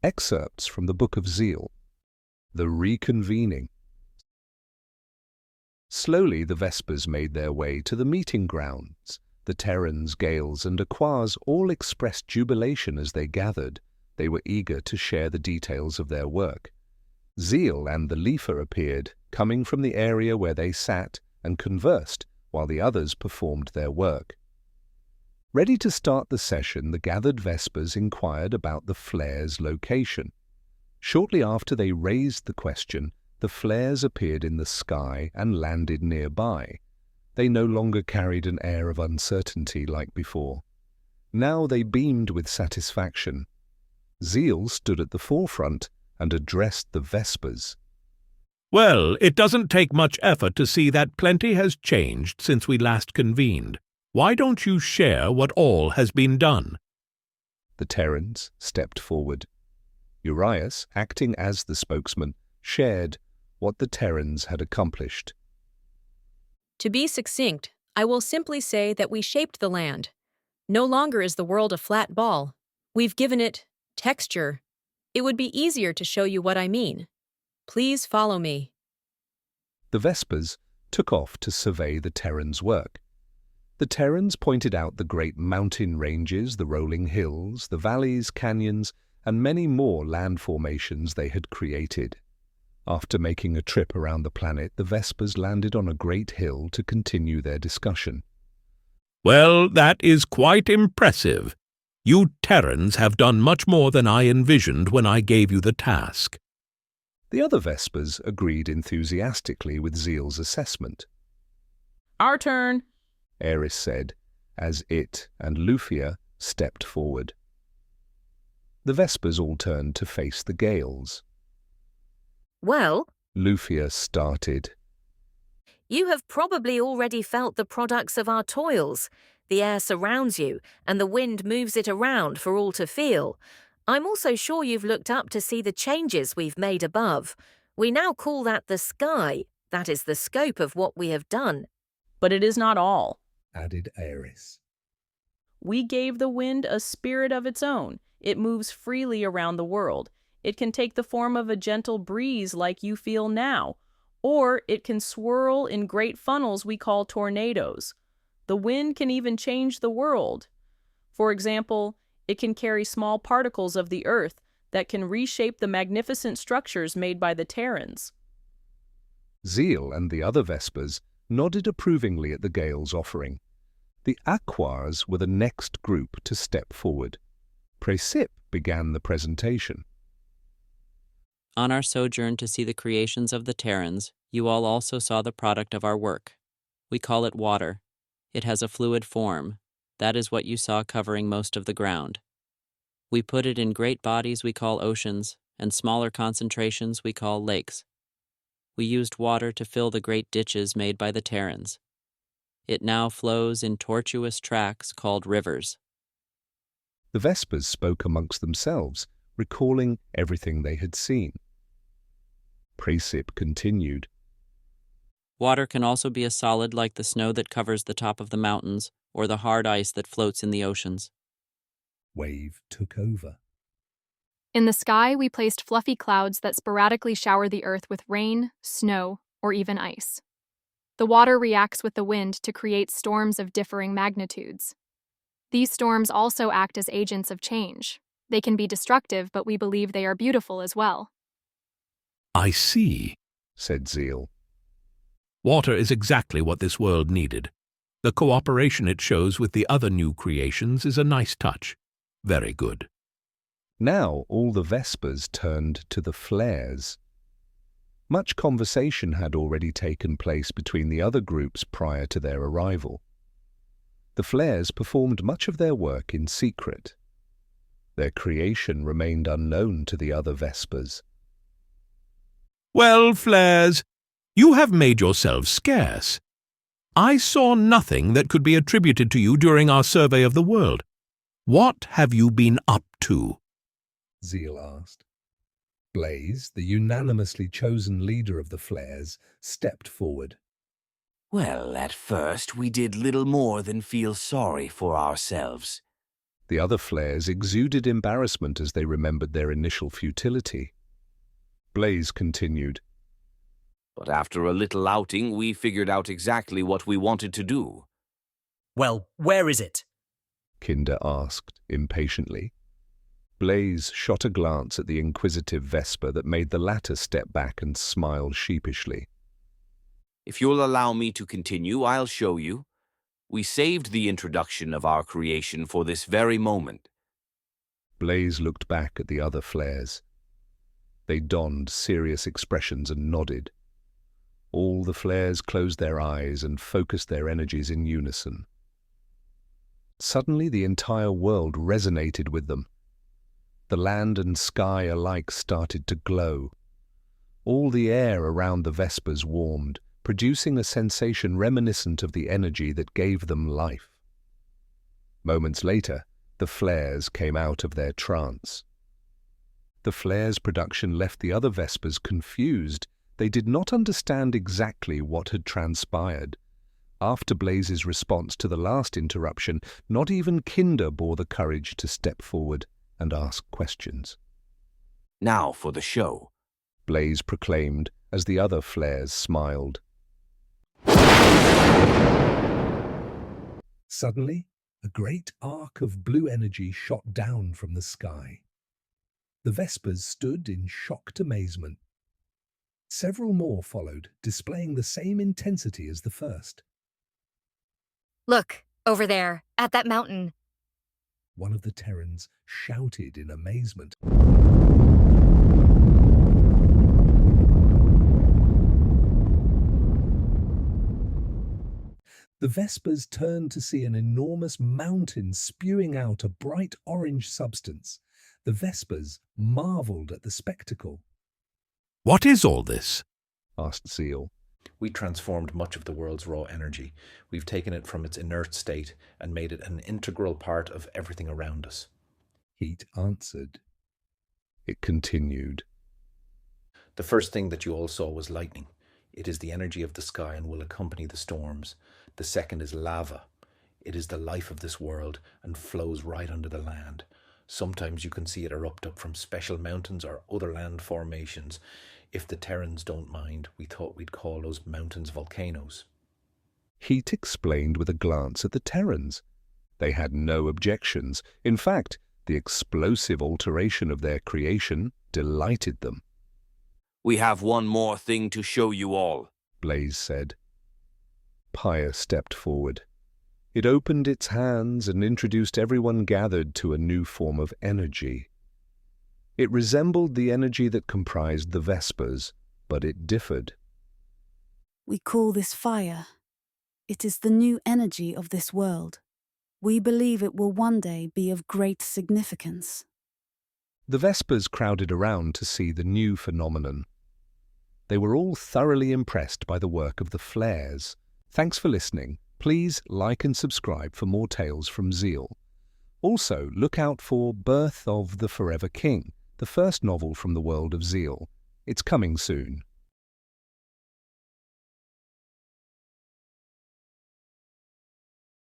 Excerpts from the Book of Zeal. The Reconvening. Slowly the Vespers made their way to the meeting grounds. The Terrans, Gales, and Aquars all expressed jubilation as they gathered. They were eager to share the details of their work. Zeal and the Leafer appeared, coming from the area where they sat and conversed while the others performed their work. Ready to start the session, the gathered Vespers inquired about the flares' location. Shortly after they raised the question, the flares appeared in the sky and landed nearby. They no longer carried an air of uncertainty like before. Now they beamed with satisfaction. Zeal stood at the forefront and addressed the Vespers. Well, it doesn't take much effort to see that plenty has changed since we last convened. Why don't you share what all has been done? The Terrans stepped forward. Urias, acting as the spokesman, shared what the Terrans had accomplished. To be succinct, I will simply say that we shaped the land. No longer is the world a flat ball. We've given it texture. It would be easier to show you what I mean. Please follow me. The Vespers took off to survey the Terrans' work. The Terrans pointed out the great mountain ranges, the rolling hills, the valleys, canyons, and many more land formations they had created. After making a trip around the planet, the Vespers landed on a great hill to continue their discussion. Well, that is quite impressive. You Terrans have done much more than I envisioned when I gave you the task. The other Vespers agreed enthusiastically with Zeal's assessment. Our turn, Eris said, as it and Lufia stepped forward. The Vespers all turned to face the Gales. Well, Lufia started. you have probably already felt the products of our toils. The air surrounds you, and the wind moves it around for all to feel. I'm also sure you've looked up to see the changes we've made above. We now call that the sky. That is the scope of what we have done. but it is not all. Added Eris. We gave the wind a spirit of its own. It moves freely around the world. It can take the form of a gentle breeze like you feel now, or it can swirl in great funnels we call tornadoes. The wind can even change the world. For example, it can carry small particles of the earth that can reshape the magnificent structures made by the Terrans. Zeal and the other Vespers nodded approvingly at the Gale's offering. The Aquars were the next group to step forward. Praesip began the presentation. On our sojourn to see the creations of the Terrans, you all also saw the product of our work. We call it water. It has a fluid form. That is what you saw covering most of the ground. We put it in great bodies we call oceans, and smaller concentrations we call lakes. We used water to fill the great ditches made by the Terrans. It now flows in tortuous tracks called rivers. The Vespers spoke amongst themselves, recalling everything they had seen. Praesip continued. Water can also be a solid like the snow that covers the top of the mountains, or the hard ice that floats in the oceans. Wave took over. In the sky, we placed fluffy clouds that sporadically shower the earth with rain, snow, or even ice. The water reacts with the wind to create storms of differing magnitudes. These storms also act as agents of change. They can be destructive, but we believe they are beautiful as well. I see, said Zeal. Water is exactly what this world needed. The cooperation it shows with the other new creations is a nice touch. Very good. Now all the Vespers turned to the flares. Much conversation had already taken place between the other groups prior to their arrival. The flares performed much of their work in secret. Their creation remained unknown to the other Vespers. Well, flares, you have made yourselves scarce. I saw nothing that could be attributed to you during our survey of the world. What have you been up to? Zeal asked. Blaze, the unanimously chosen leader of the flares, stepped forward. Well, at first we did little more than feel sorry for ourselves. The other flares exuded embarrassment as they remembered their initial futility. Blaze continued. But after a little outing, we figured out exactly what we wanted to do. Well, where is it? Kinder asked impatiently. Blaze shot a glance at the inquisitive Vesper that made the latter step back and smile sheepishly. If you'll allow me to continue, I'll show you. We saved the introduction of our creation for this very moment. Blaze looked back at the other flares. They donned serious expressions and nodded. All the flares closed their eyes and focused their energies in unison. Suddenly, the entire world resonated with them. The land and sky alike started to glow. All the air around the Vespers warmed, producing a sensation reminiscent of the energy that gave them life. Moments later, the flares came out of their trance. The flares' production left the other Vespers confused. They did not understand exactly what had transpired. After Blaze's response to the last interruption, not even Kinder bore the courage to step forward and ask questions. Now for the show, Blaze proclaimed as the other flares smiled. Suddenly, a great arc of blue energy shot down from the sky. The Vespers stood in shocked amazement. Several more followed, displaying the same intensity as the first. Look, over there, at that mountain. One of the Terrans shouted in amazement. The Vespers turned to see an enormous mountain spewing out a bright orange substance. The Vespers marveled at the spectacle. What is all this? Asked Zeal. We transformed much of the world's raw energy. We've taken it from its inert state and made it an integral part of everything around us. Heat answered. It continued. The first thing that you all saw was lightning. It is the energy of the sky and will accompany the storms. The second is lava. It is the life of this world and flows right under the land. Sometimes you can see it erupt up from special mountains or other land formations. If the Terrans don't mind, we thought we'd call those mountains volcanoes. Heat explained with a glance at the Terrans. They had no objections. In fact, the explosive alteration of their creation delighted them. We have one more thing to show you all, Blaze said. Pyre stepped forward. It opened its hands and introduced everyone gathered to a new form of energy. It resembled the energy that comprised the Vespers, but it differed. We call this fire. It is the new energy of this world. We believe it will one day be of great significance. The Vespers crowded around to see the new phenomenon. They were all thoroughly impressed by the work of the flares. Thanks for listening. Please like and subscribe for more tales from Zeal. Also, look out for Birth of the Forever King, the first novel from the world of Zeal. It's coming soon.